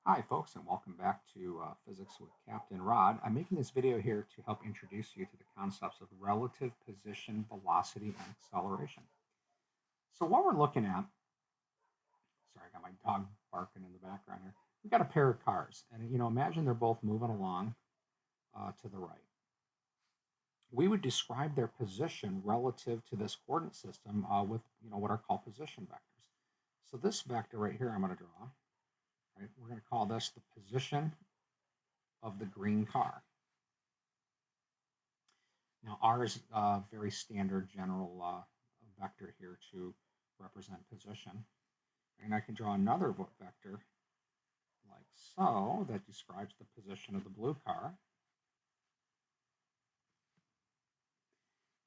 Hi folks, and welcome back to Physics with Captain Rod. I'm making this video here to help introduce you to the concepts of relative position, velocity, and acceleration. So what we're looking at, sorry, I got my dog barking in the background here. We've got a pair of cars, and imagine they're both moving along to the right. We would describe their position relative to this coordinate system with what are called position vectors. So this vector right here I'm going to draw, right? We're going to call this the position of the green car. Now, R is a very standard general vector here to represent position. And I can draw another vector like so that describes the position of the blue car.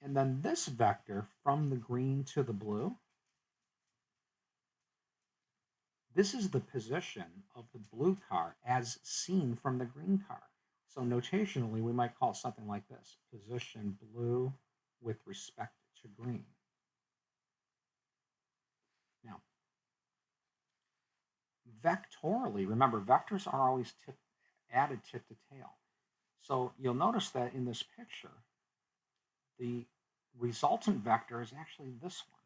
And then this vector from the green to the blue, this is the position of the blue car as seen from the green car. So notationally, we might call it something like this: position blue with respect to green. Now, vectorially, remember, vectors are always added tip to tail. So you'll notice that in this picture, the resultant vector is actually this one,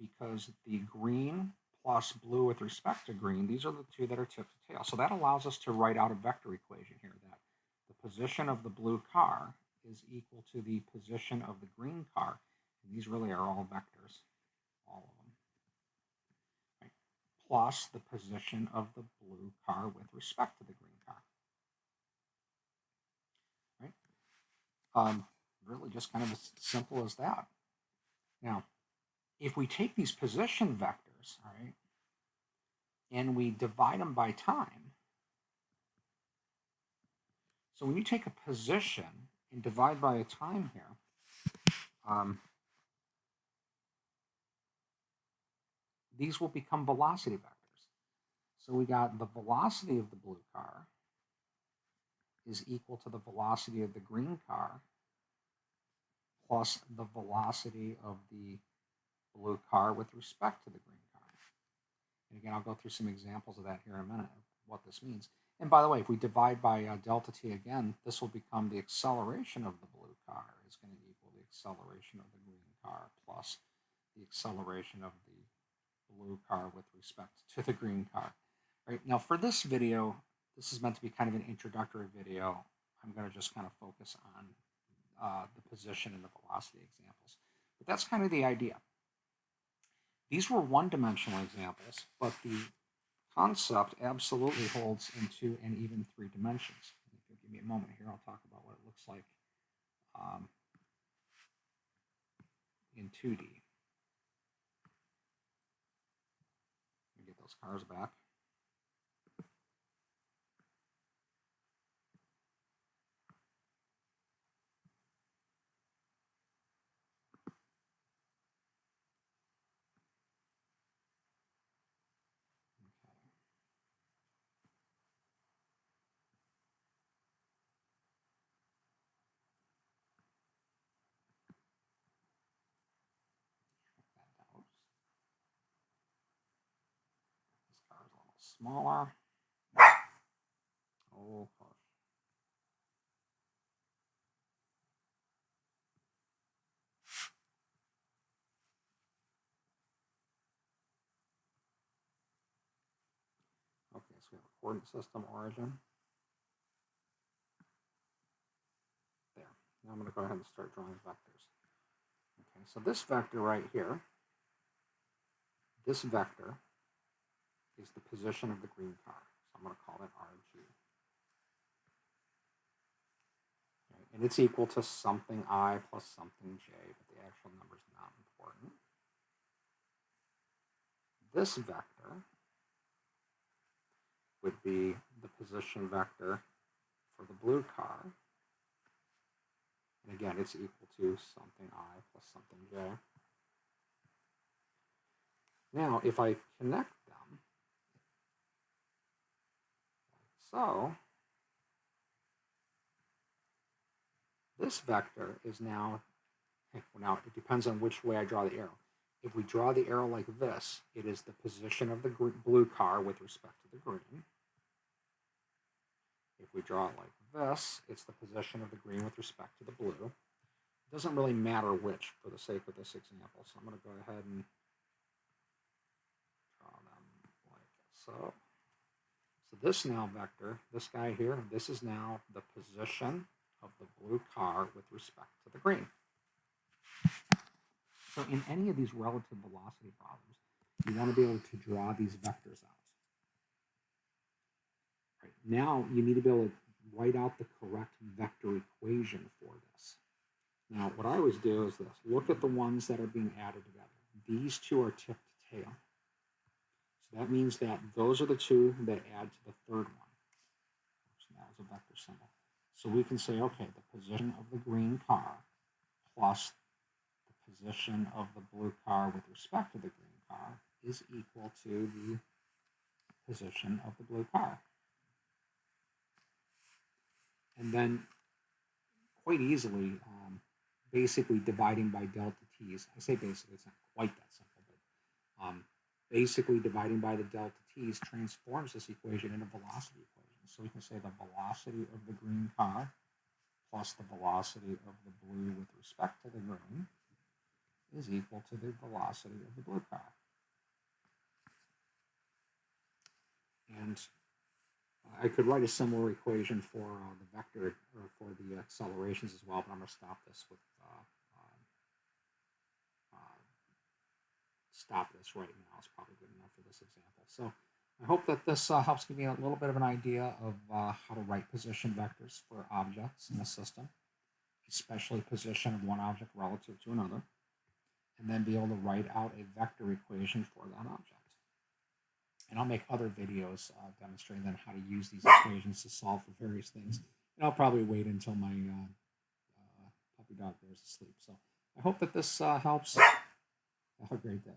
because the green plus blue with respect to green, these are the two that are tip to tail. So that allows us to write out a vector equation here that the position of the blue car is equal to the position of the green car. And these really are all vectors, all of them. Right? Plus the position of the blue car with respect to the green car. Right? Really just kind of as simple as that. Now, if we take these position vectors, all right, and we divide them by time, so when you take a position and divide by a time here, these will become velocity vectors. So we got the velocity of the blue car is equal to the velocity of the green car plus the velocity of the blue car with respect to the green car. And again, I'll go through some examples of that here in a minute, what this means. And by the way, if we divide by delta t again, this will become the acceleration of the blue car is going to equal the acceleration of the green car plus the acceleration of the blue car with respect to the green car. Right now, for this video, this is meant to be kind of an introductory video. I'm going to just kind of focus on the position and the velocity examples. But that's kind of the idea. These were one-dimensional examples, but the concept absolutely holds in 2 and even 3 dimensions. If you give me a moment here, I'll talk about what it looks like in 2D. Let me get those cars back. This car is a little smaller. Oh, gosh. Okay, so we have a coordinate system origin. There. Now I'm going to go ahead and start drawing vectors. Okay, so this vector right here, this vector is the position of the green car. So I'm going to call it RG. Okay, and it's equal to something I plus something j, but the actual number is not important. This vector would be the position vector for the blue car. And again, it's equal to something I plus something j. Now, if I connect them, like so, this vector is now it depends on which way I draw the arrow. If we draw the arrow like this, it is the position of the blue car with respect to the green. If we draw it like this, it's the position of the green with respect to the blue. It doesn't really matter which for the sake of this example. So I'm going to go ahead and draw them like so. So this now vector, this guy here, this is now the position of the blue car with respect to the green. So in any of these relative velocity problems, you want to be able to draw these vectors out. Right. Now you need to be able to write out the correct vector equation for this. Now what I always do is this. Look at the ones that are being added together. These two are tip to tail. So that means that those are the two that add to the third one. So that was a vector symbol. So we can say, okay, the position of the green car plus the position of the blue car with respect to the green car is equal to the position of the blue car. And then quite easily, basically dividing by delta t's. I say basically, it's not quite that simple, but basically dividing by the delta t's transforms this equation into a velocity equation. So we can say the velocity of the green car plus the velocity of the blue with respect to the green is equal to the velocity of the blue car. And I could write a similar equation for the vector or for the accelerations as well, but I'm going to stop this with right now. It's probably good enough for this example. So I hope that this helps give you a little bit of an idea of how to write position vectors for objects in a system, especially position of one object relative to another, and then be able to write out a vector equation for that object. And I'll make other videos demonstrating then how to use these equations to solve for various things. And I'll probably wait until my puppy dog goes to sleep. So I hope that this helps. Have a great day.